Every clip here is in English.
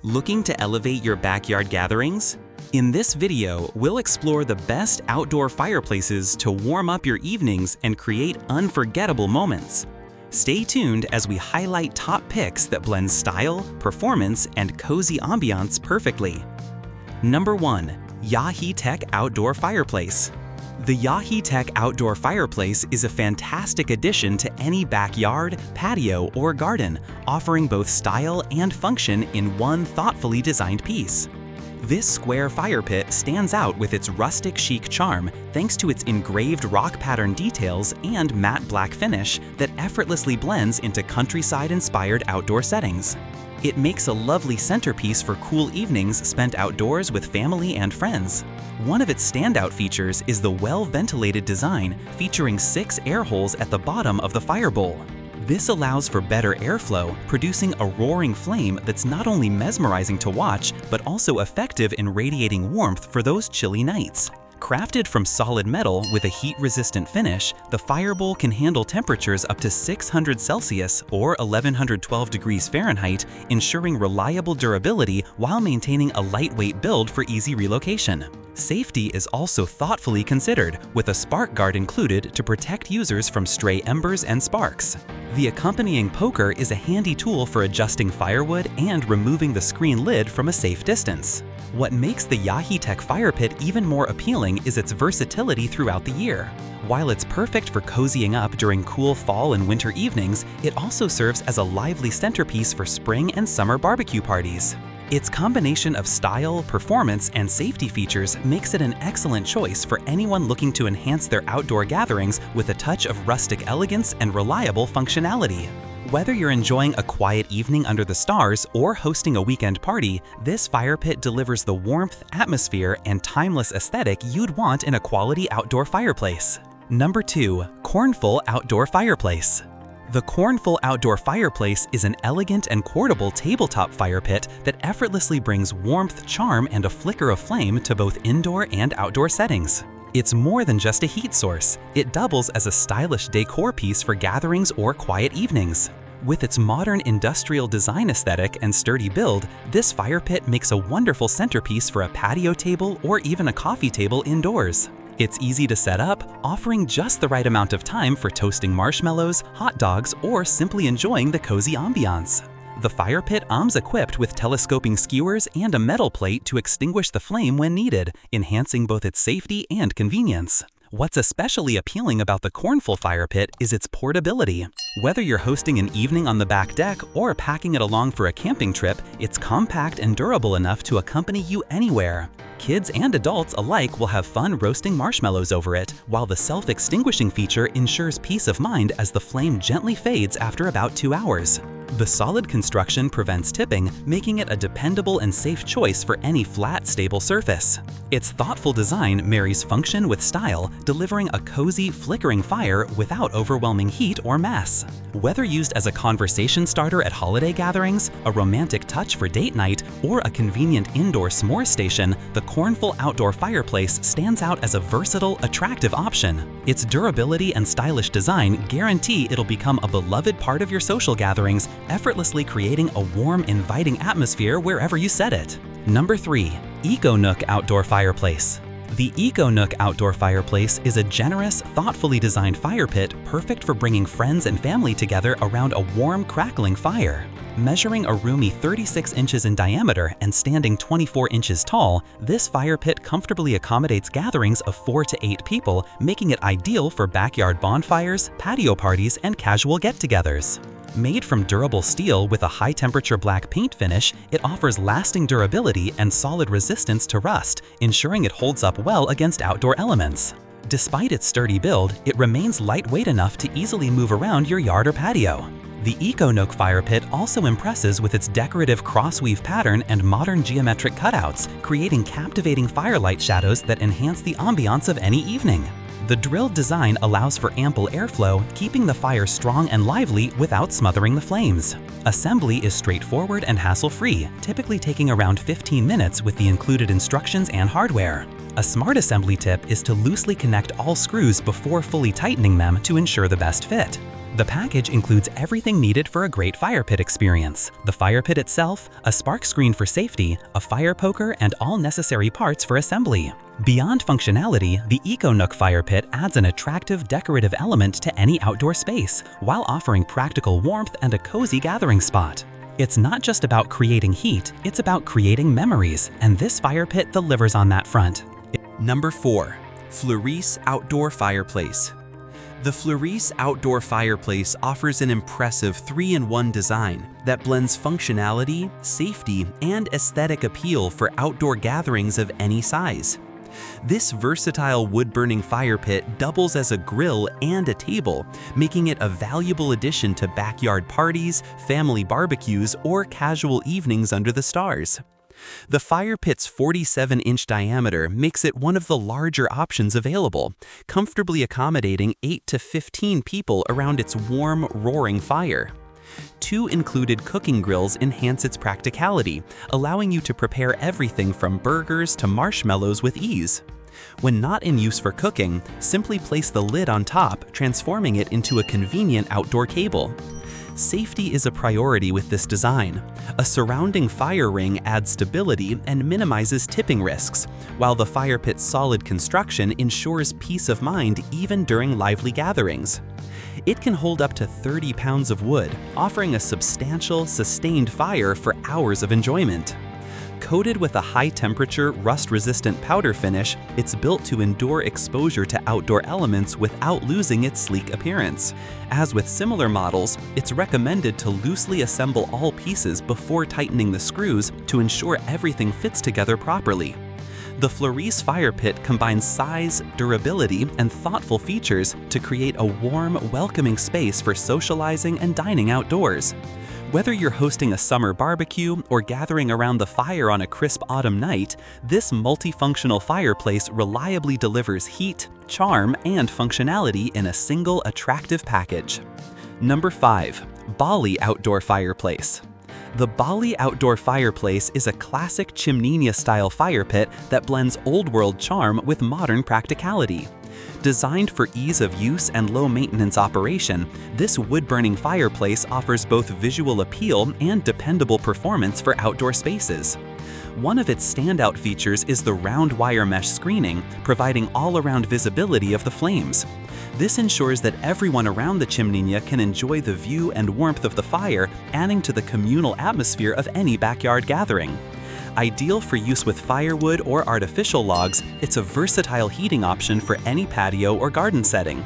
Looking to elevate your backyard gatherings? In this video, we'll explore the best outdoor fireplaces to warm up your evenings and create unforgettable moments. Stay tuned as we highlight top picks that blend style, performance, and cozy ambiance perfectly. Number 1. Yaheetech Outdoor Fireplace. The Yaheetech Outdoor Fireplace is a fantastic addition to any backyard, patio, or garden, offering both style and function in one thoughtfully designed piece. This square fire pit stands out with its rustic chic charm thanks to its engraved rock pattern details and matte black finish that effortlessly blends into countryside-inspired outdoor settings. It makes a lovely centerpiece for cool evenings spent outdoors with family and friends. One of its standout features is the well-ventilated design featuring 6 air holes at the bottom of the fire bowl. This allows for better airflow, producing a roaring flame that's not only mesmerizing to watch, but also effective in radiating warmth for those chilly nights. Crafted from solid metal with a heat-resistant finish, the fire bowl can handle temperatures up to 600 Celsius or 1112 degrees Fahrenheit, ensuring reliable durability while maintaining a lightweight build for easy relocation. Safety is also thoughtfully considered, with a spark guard included to protect users from stray embers and sparks. The accompanying poker is a handy tool for adjusting firewood and removing the screen lid from a safe distance. What makes the Yaheetech fire pit even more appealing is its versatility throughout the year. While it's perfect for cozying up during cool fall and winter evenings, it also serves as a lively centerpiece for spring and summer barbecue parties. Its combination of style, performance, and safety features makes it an excellent choice for anyone looking to enhance their outdoor gatherings with a touch of rustic elegance and reliable functionality. Whether you're enjoying a quiet evening under the stars or hosting a weekend party, this fire pit delivers the warmth, atmosphere, and timeless aesthetic you'd want in a quality outdoor fireplace. Number 2. Kornlful Outdoor Fireplace. The Kornlful Outdoor Fireplace is an elegant and portable tabletop fire pit that effortlessly brings warmth, charm, and a flicker of flame to both indoor and outdoor settings. It's more than just a heat source. It doubles as a stylish decor piece for gatherings or quiet evenings. With its modern industrial design aesthetic and sturdy build, this fire pit makes a wonderful centerpiece for a patio table or even a coffee table indoors. It's easy to set up, offering just the right amount of time for toasting marshmallows, hot dogs, or simply enjoying the cozy ambiance. The fire pit comes equipped with telescoping skewers and a metal plate to extinguish the flame when needed, enhancing both its safety and convenience. What's especially appealing about the Kornlful fire pit is its portability. Whether you're hosting an evening on the back deck or packing it along for a camping trip, it's compact and durable enough to accompany you anywhere. Kids and adults alike will have fun roasting marshmallows over it, while the self-extinguishing feature ensures peace of mind as the flame gently fades after about 2 hours. The solid construction prevents tipping, making it a dependable and safe choice for any flat, stable surface. Its thoughtful design marries function with style, delivering a cozy, flickering fire without overwhelming heat or mass. Whether used as a conversation starter at holiday gatherings, a romantic touch for date night, or a convenient indoor s'more station, the Kornlful Outdoor Fireplace stands out as a versatile, attractive option. Its durability and stylish design guarantee it'll become a beloved part of your social gatherings, effortlessly creating a warm, inviting atmosphere wherever you set it. Number 3. Econook Outdoor Fireplace. The Econook Outdoor Fireplace is a generous, thoughtfully designed fire pit perfect for bringing friends and family together around a warm, crackling fire. Measuring a roomy 36 inches in diameter and standing 24 inches tall, this fire pit comfortably accommodates gatherings of 4 to 8 people, making it ideal for backyard bonfires, patio parties, and casual get-togethers. Made from durable steel with a high-temperature black paint finish, it offers lasting durability and solid resistance to rust, ensuring it holds up well against outdoor elements. Despite its sturdy build, it remains lightweight enough to easily move around your yard or patio. The Econook fire pit also impresses with its decorative crossweave pattern and modern geometric cutouts, creating captivating firelight shadows that enhance the ambiance of any evening. The drilled design allows for ample airflow, keeping the fire strong and lively without smothering the flames. Assembly is straightforward and hassle-free, typically taking around 15 minutes with the included instructions and hardware. A smart assembly tip is to loosely connect all screws before fully tightening them to ensure the best fit. The package includes everything needed for a great fire pit experience: the fire pit itself, a spark screen for safety, a fire poker, and all necessary parts for assembly. Beyond functionality, the Econook fire pit adds an attractive decorative element to any outdoor space, while offering practical warmth and a cozy gathering spot. It's not just about creating heat, it's about creating memories, and this fire pit delivers on that front. Number 4. Florise Outdoor Fireplace. The Florise Outdoor Fireplace offers an impressive 3-in-1 design that blends functionality, safety, and aesthetic appeal for outdoor gatherings of any size. This versatile wood-burning fire pit doubles as a grill and a table, making it a valuable addition to backyard parties, family barbecues, or casual evenings under the stars. The fire pit's 47-inch diameter makes it one of the larger options available, comfortably accommodating 8 to 15 people around its warm, roaring fire. 2 included cooking grills enhance its practicality, allowing you to prepare everything from burgers to marshmallows with ease. When not in use for cooking, simply place the lid on top, transforming it into a convenient outdoor table. Safety is a priority with this design. A surrounding fire ring adds stability and minimizes tipping risks, while the fire pit's solid construction ensures peace of mind even during lively gatherings. It can hold up to 30 pounds of wood, offering a substantial, sustained fire for hours of enjoyment. Coated with a high-temperature, rust-resistant powder finish, it's built to endure exposure to outdoor elements without losing its sleek appearance. As with similar models, it's recommended to loosely assemble all pieces before tightening the screws to ensure everything fits together properly. The Florise fire pit combines size, durability, and thoughtful features to create a warm, welcoming space for socializing and dining outdoors. Whether you're hosting a summer barbecue or gathering around the fire on a crisp autumn night, this multifunctional fireplace reliably delivers heat, charm, and functionality in a single attractive package. Number 5. Bali Outdoor Fireplace. The Bali Outdoor Fireplace is a classic chimney-style fire pit that blends old-world charm with modern practicality. Designed for ease of use and low-maintenance operation, this wood-burning fireplace offers both visual appeal and dependable performance for outdoor spaces. One of its standout features is the round wire mesh screening, providing all-around visibility of the flames. This ensures that everyone around the chimney can enjoy the view and warmth of the fire, adding to the communal atmosphere of any backyard gathering. Ideal for use with firewood or artificial logs, it's a versatile heating option for any patio or garden setting.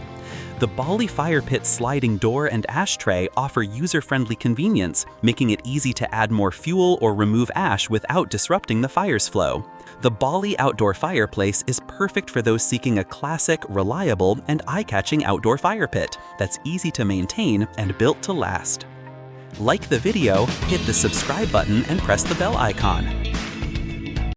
The Bali fire pit's sliding door and ashtray offer user-friendly convenience, making it easy to add more fuel or remove ash without disrupting the fire's flow. The Bali Outdoor Fireplace is perfect for those seeking a classic, reliable, and eye-catching outdoor fire pit that's easy to maintain and built to last. Like the video, hit the subscribe button and press the bell icon.